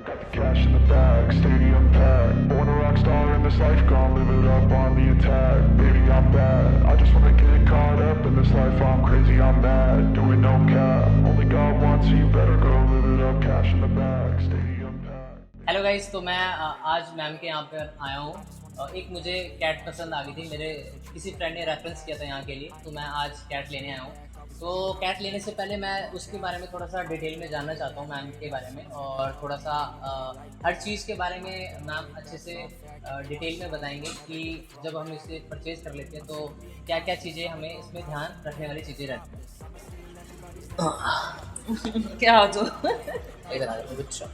Got the cash in the bag, stadium packed. Born a rock star in this life, gonna live it up on the attack. Baby, I'm bad. I just wanna get caught up in this life. I'm crazy, I'm mad. Doing no cap. Only God wants you, better go live it up. Cash in the bag, stadium packed. Hello guys, तो मैं आज ma'am के यहाँ पर आया हूँ। एक मुझे कैट पसंद आ गई थी, मेरे किसी फ्रेंड ने रेफरेंस किया था यहाँ के लिए, तो मैं आज कैट लेने आया हूँ। तो कैट लेने से पहले मैं उसके बारे में थोड़ा सा डिटेल में जानना चाहता हूँ मैम के बारे में, और थोड़ा सा हर चीज़ के बारे में मैम अच्छे से डिटेल में बताएंगे कि जब हम इसे परचेज़ कर लेते हैं तो क्या क्या चीज़ें हमें इसमें ध्यान रखने वाली चीज़ें रहती हैं। क्या हो जो इधर आ जाओ, अच्छा।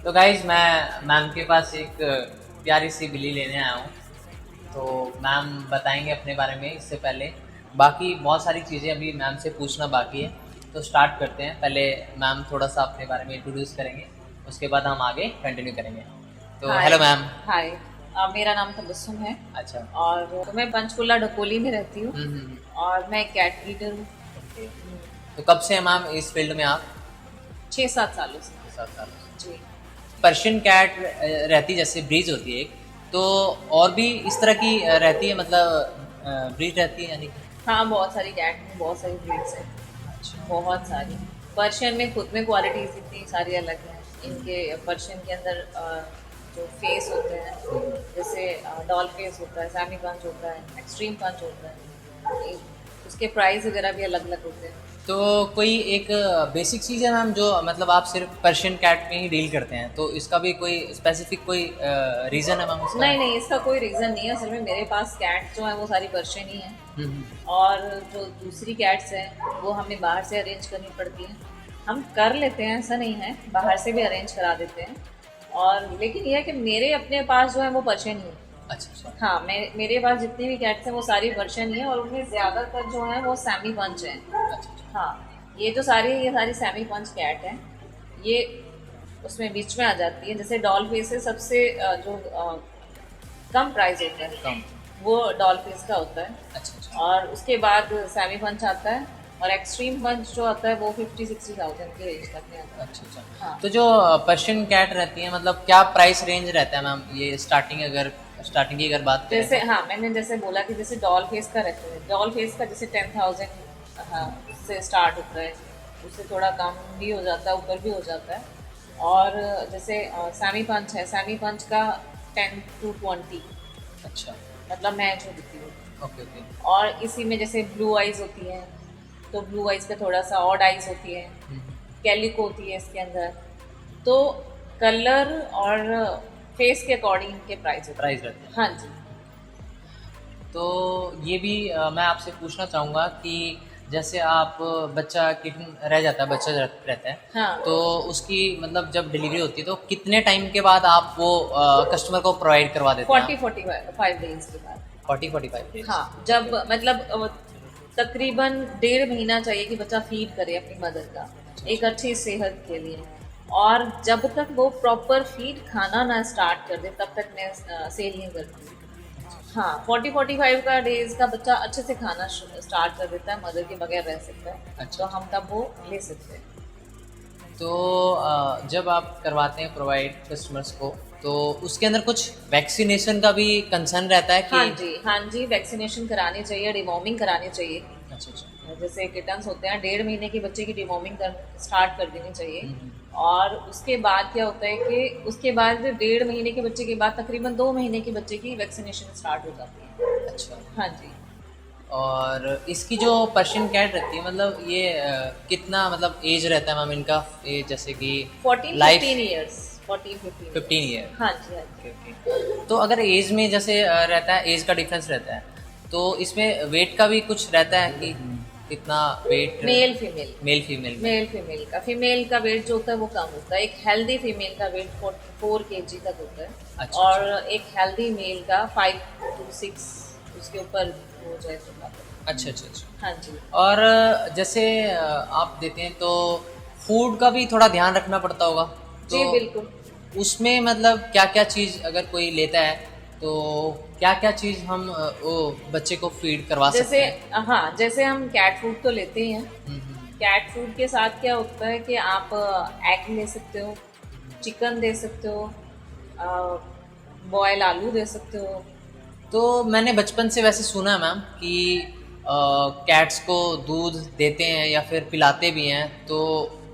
तो गाइज मैं मैम के पास एक प्यारी सी बिल्ली लेने आया हूँ, तो मैम बताएंगे अपने बारे में। इससे पहले बाकी बहुत सारी चीज़ें अभी मैम से पूछना बाकी है, तो स्टार्ट करते हैं। पहले मैम थोड़ा सा अपने बारे में इंट्रोड्यूस करेंगे, उसके बाद हम आगे कंटिन्यू करेंगे। तो हेलो मैम। हाय, मेरा नाम तबस्सुम है। अच्छा। और तो मैं पंचकुला ढकोली में रहती हूँ और मैं कैट ब्रीडर हूँ। तो कब से हैं मैम इस फील्ड में आप? 6-7 सालों से। 7 साल। जी। पर्शियन कैट रहती जैसे ब्रीड होती है एक, तो और भी इस तरह की रहती है, मतलब ब्रीड रहती है यानी? हाँ, बहुत सारी कैट में बहुत सारी ब्रीड्स हैं। अच्छा। बहुत सारी। पर्शियन में खुद में क्वालिटीज इतनी सारी अलग हैं। इनके पर्शियन के अंदर जो फेस होते हैं, जैसे डॉल फेस होता है, सैमी पंच होता है, एक्सट्रीम पंच होता है, उसके प्राइस वगैरह भी अलग अलग होते हैं। तो कोई एक बेसिक चीज़ है मैम जो मतलब आप सिर्फ पर्शियन कैट में ही डील करते हैं, तो इसका भी कोई स्पेसिफिक कोई रीज़न है मैम उसका? नहीं, इसका कोई रीज़न नहीं है। असल में मेरे पास कैट जो है वो सारी पर्शियन ही हैं, हम्म। और जो दूसरी कैट्स हैं वो हमें बाहर से अरेंज करनी पड़ती हैं। हम कर लेते हैं, ऐसा नहीं है, बाहर से भी अरेंज करा देते हैं। और लेकिन यह है कि मेरे अपने पास जो है वो पर्शियन ही है। अच्छा अच्छा। हाँ, मेरे पास जितनी भी कैट्स हैं वो सारी पर्शियन ही है, और उनमें ज़्यादातर जो है वो सैमी पंच हैं। अच्छा अच्छा। हाँ, ये सारी सैमी पंच कैट हैं। ये उसमें बीच में आ जाती है। जैसे डॉल फेस से सबसे जो कम प्राइस होता है कम। वो डॉल फेस का होता है। अच्छा अच्छा। और उसके बाद सैमी पंच आता है, और एक्सट्रीम पंच जो आता है वो 50-60,000 के रेंज तक में आता है। अच्छा अच्छा। हाँ। तो जो पर्शियन कैट रहती है, मतलब क्या प्राइस रेंज रहता है मैम ये स्टार्टिंग की अगर बात करें? जैसे हाँ, मैंने जैसे बोला कि जैसे डॉल फेस का रहता है, डॉल फेस का जैसे 10,000 से स्टार्ट होता है, उससे थोड़ा कम भी हो जाता है, ऊपर भी हो जाता है। और जैसे सैमी पंच है, सैमी पंच का 10 to 20, अच्छा। मतलब मैं जो दिखती हूँ। Okay okay. और इसी में जैसे ब्लू आइज होती हैं, तो ब्लू आइज पे थोड़ा सा ऑड आइज होती है, कैलिको होती है इसके अंदर। तो कलर और फेस के अकॉर्डिंग इनके प्राइस होते प्राइस रहते हैं। हैं। हाँ जी। तो ये भी मैं आपसे पूछना चाहूँगा कि जैसे आप बच्चा किटन रह जाता है, बच्चा रहता है, हाँ। तो उसकी मतलब जब डिलीवरी होती है तो कितने टाइम के बाद आप वो कस्टमर को प्रोवाइड करवा देते हैं? 40-45 डेज के बाद। 40-45 डेज। हाँ, जब मतलब तकरीबन 1.5 महीना चाहिए कि बच्चा फीड करे अपनी मदर का, एक अच्छी सेहत के लिए। और जब तक वो प्रॉपर फीड खाना ना स्टार्ट कर दे तब तक मैं सेल नहीं करती। हाँ, 40-45 का डेज का बच्चा अच्छे से खाना स्टार्ट कर देता है, मदर के बगैर रह सकता है। अच्छा। तो हम तब वो ले सकते हैं। तो जब आप करवाते हैं प्रोवाइड कस्टमर्स को, तो उसके अंदर कुछ वैक्सीनेशन का भी कंसर्न रहता है कि? हाँ जी, वैक्सीनेशन करानी चाहिए, डिवॉर्मिंग करानी चाहिए। अच्छा अच्छा। जैसे किटन्स होते हैं, 1.5 महीने के बच्चे की डिवॉर्मिंग स्टार्ट कर देनी चाहिए। और उसके बाद क्या होता है कि उसके बाद 1.5 महीने के बच्चे के बाद तकरीबन 2 महीने के बच्चे की वैक्सीनेशन स्टार्ट हो जाती है। अच्छा। हाँ जी। और इसकी जो पर्शियन कैट रहती है, मतलब ये कितना मतलब एज रहता है मैम इनका? एज जैसे कि 14-15 ईयर्स। 15 ईयर। हाँ जी, हाँ जी। ओके। तो अगर एज में जैसे रहता है, एज का डिफरेंस रहता है, तो इसमें वेट का भी कुछ रहता है कि कितना weight? Male female. Male female. Female का वेट जो होता है वो कम होता है। एक हेल्दी फीमेल का वेट 4 kg तक होता है। अच्छा। और एक हेल्दी मेल का 5 to 6, उसके ऊपर हो जाए तो काफी। अच्छा अच्छा अच्छा। हाँ जी। और जैसे आप देते हैं तो फूड का भी थोड़ा ध्यान रखना पड़ता होगा, तो जी बिल्कुल। उसमें मतलब क्या क्या चीज़ अगर कोई लेता है तो क्या क्या चीज़ हम वो बच्चे को फीड करवा सकते जैसे हैं? हाँ, जैसे हम कैट फूड तो लेते ही हैं, कैट फूड के साथ क्या होता है कि आप एग ले सकते हो, चिकन दे सकते हो, बॉयल आलू दे सकते हो। तो मैंने बचपन से वैसे सुना है मैम कि कैट्स को दूध देते हैं या फिर पिलाते भी हैं, तो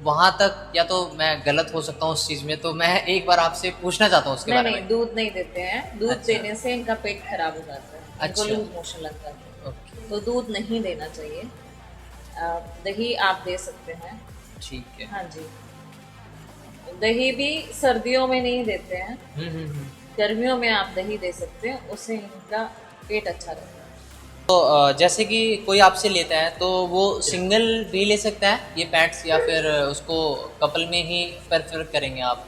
वहाँ तक या तो मैं गलत हो सकता हूँ उस चीज़ में, तो मैं एक बार आपसे पूछना चाहता हूँ उसके नहीं बारे नहीं, में। दूध नहीं देते हैं। दूध अच्छा। देने से इनका पेट खराब हो जाता है, इनको अच्छा। लूज मोशन लगता है, ओके, तो दूध नहीं देना चाहिए। दही आप दे सकते हैं। ठीक है। हाँ जी, दही भी सर्दियों में नहीं देते हैं, गर्मियों में आप दही दे सकते हैं, उससे इनका पेट अच्छा रहता है। तो जैसे कि कोई आपसे लेता है तो वो सिंगल भी ले सकता है ये पैट्स, या फिर उसको कपल में ही प्रेफर करेंगे आप?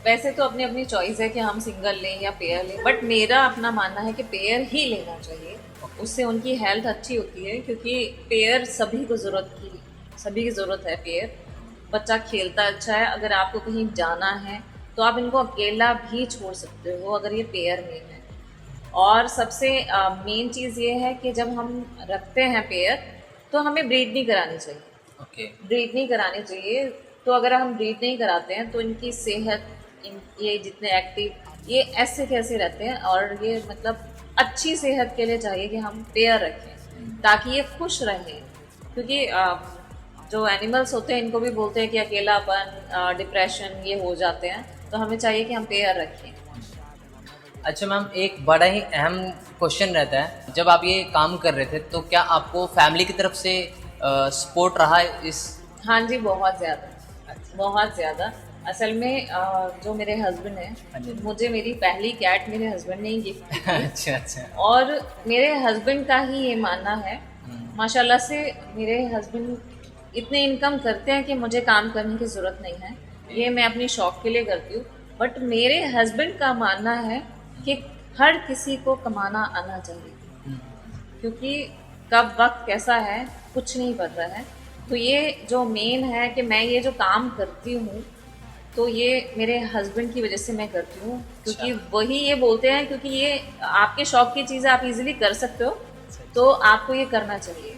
वैसे तो अपनी अपनी चॉइस है कि हम सिंगल लें या पेयर लें, बट मेरा अपना मानना है कि पेयर ही लेना चाहिए, उससे उनकी हेल्थ अच्छी होती है, क्योंकि पेयर सभी की ज़रूरत है। पेयर बच्चा खेलता अच्छा है, अगर आपको कहीं जाना है तो आप इनको अकेला भी छोड़ सकते हो अगर ये पेयर में है। और सबसे मेन चीज़ ये है कि जब हम रखते हैं पेयर तो हमें ब्रीड नहीं करानी चाहिए। ओके। ब्रीड नहीं करानी चाहिए, तो अगर हम ब्रीड नहीं कराते हैं तो इनकी सेहत, ये जितने एक्टिव, ये ऐसे कैसे रहते हैं, और ये मतलब अच्छी सेहत के लिए चाहिए कि हम पेयर रखें ताकि ये खुश रहें, क्योंकि जो एनिमल्स होते हैं इनको भी बोलते हैं कि अकेलापन, डिप्रेशन ये हो जाते हैं, तो हमें चाहिए कि हम पेयर रखें। अच्छा मैम, एक बड़ा ही अहम क्वेश्चन रहता है, जब आप ये काम कर रहे थे तो क्या आपको फैमिली की तरफ से सपोर्ट रहा इस? हाँ जी, बहुत ज़्यादा, बहुत ज़्यादा। असल में जो मेरे हस्बैंड हैं, मुझे मेरी पहली कैट मेरे हस्बैंड ने ही गिफ्ट की थी। अच्छा अच्छा। और मेरे हस्बैंड का ही ये मानना है, माशाल्लाह से मेरे हस्बैंड इतने इनकम करते हैं कि मुझे काम करने की ज़रूरत नहीं है, ये मैं अपनी शौक के लिए करती हूँ। बट मेरे हस्बैंड का मानना है कि हर किसी को कमाना आना चाहिए, क्योंकि कब वक्त कैसा है कुछ नहीं पता है। तो ये जो मेन है कि मैं ये जो काम करती हूँ तो ये मेरे हस्बैंड की वजह से मैं करती हूँ, क्योंकि वही ये बोलते हैं, क्योंकि ये आपके शौक की चीज़ आप इजीली कर सकते हो, तो आपको ये करना चाहिए।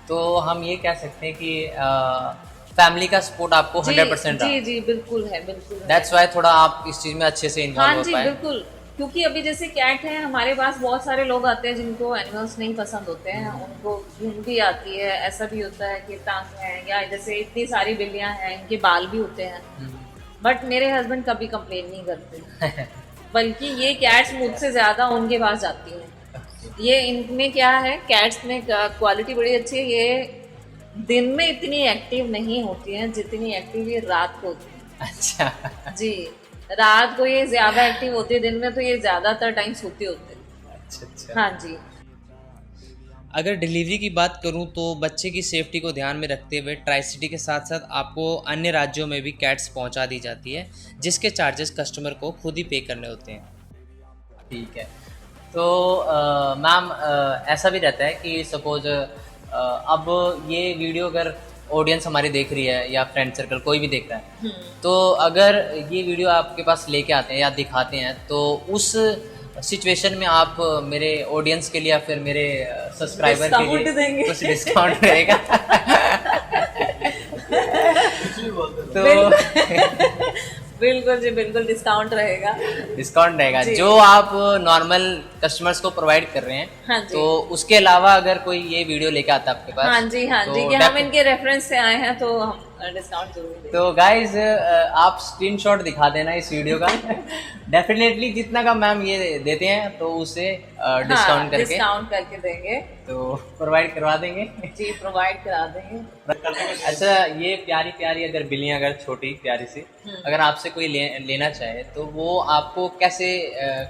तो हम ये कह सकते हैं कि फैमिली का सपोर्ट आपको 100% रहा। जी जी, बिल्कुल है, बिल्कुल है। दैट्स वाई थोड़ा आप इस चीज़ में अच्छे से इन्वॉल्व हाँ हो जी, पाए। बिल्कुल, क्योंकि अभी जैसे कैट है, हमारे पास बहुत सारे लोग आते हैं जिनको एनिमल्स नहीं पसंद होते हैं, उनको घिन भी आती है, ऐसा भी होता है कि टांग है, या जैसे इतनी सारी बिल्लियां हैं इनके बाल भी होते हैं, बट मेरे हस्बैंड कभी कंप्लेन नहीं करते बल्कि ये कैट्स मुझसे ज़्यादा उनके पास जाती हैं। ये इनमें क्या है, कैट्स में क्वालिटी बड़ी अच्छी है, ये दिन में इतनी एक्टिव नहीं होती हैं जितनी एक्टिव ये रात को होती हैं। अच्छा जी, रात को ये ज्यादा एक्टिव होती है, दिन में तो ये ज्यादातर टाइम सोते होते हैं। अच्छा अच्छा। हाँ जी। अगर डिलीवरी की बात करूं तो बच्चे की सेफ्टी को ध्यान में रखते हुए ट्राई सिटी के साथ साथ आपको अन्य राज्यों में भी कैट्स पहुंचा दी जाती है, जिसके चार्जेस कस्टमर को खुद ही पे करने होते हैं। ठीक है, तो मैम ऐसा भी रहता है कि सपोज अब ये वीडियो अगर ऑडियंस हमारी देख रही है या फ्रेंड सर्कल कोई भी देख रहा है, तो अगर ये वीडियो आपके पास लेके आते हैं या दिखाते हैं, तो उस सिचुएशन में आप मेरे ऑडियंस के लिए या फिर मेरे सब्सक्राइबर के लिए देंगे। कुछ डिस्काउंट रहेगा? तो बिल्कुल जी, बिल्कुल डिस्काउंट रहेगा। डिस्काउंट रहेगा जी। जो आप नॉर्मल कस्टमर्स को प्रोवाइड कर रहे हैं। हाँ जी। तो उसके अलावा अगर कोई ये वीडियो लेके आता है आपके पास, हाँ जी, हाँ तो जी, कि हम इनके रेफरेंस से आए हैं तो हम डिस्काउंट जरूर देंगे। तो गाइज आप स्क्रीनशॉट दिखा देना इस वीडियो का डेफिनेटली जितना का मैम ये देते हैं तो उसे डिस्काउंट करके डिस्काउंट करके देंगे। तो प्रोवाइड करवा देंगे। जी, प्रोवाइड करा देंगे। अच्छा, ये प्यारी प्यारी अगर बिल्लियां, अगर छोटी प्यारी सी अगर आपसे कोई लेना चाहे तो वो आपको कैसे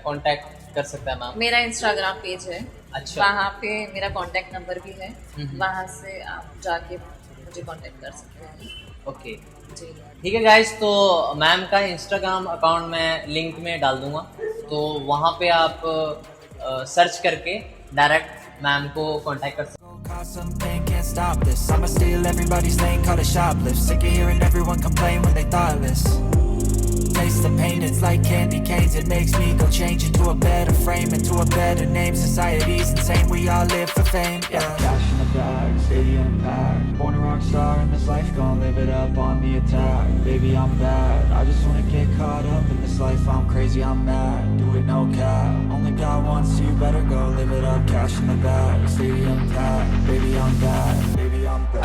कांटेक्ट कर सकता है मैम? मेरा इंस्टाग्राम पेज है, अच्छा। वहाँ पे मेरा कांटेक्ट नंबर भी है, वहाँ से आप जाके मुझे कांटेक्ट कर सकते हैं। ओके, जी ठीक है गाइज, तो मैम का इंस्टाग्राम अकाउंट मैं लिंक में डाल दूंगा, तो वहाँ पे आप सर्च करके डायरेक्ट मैम को कांटेक्ट कर सकते हैं। Cause something can't stop this. I'ma steal everybody's lane, call it shoplift. Sick of hearing everyone complain when they thoughtless. Taste the pain, it's like candy canes. It makes me go change into a better frame, into a better name. Society's insane, we all live for fame, yeah. Cash in the bag, stadium packed. Born a rock star in this life, gon' live it up on the attack. Baby, I'm bad, I just wanna get caught up in this life. I'm crazy, I'm mad, do it no cap. Only got one, so you better go live it up. Cash in the bag, stadium packed. Baby, I'm bad, baby, I'm bad.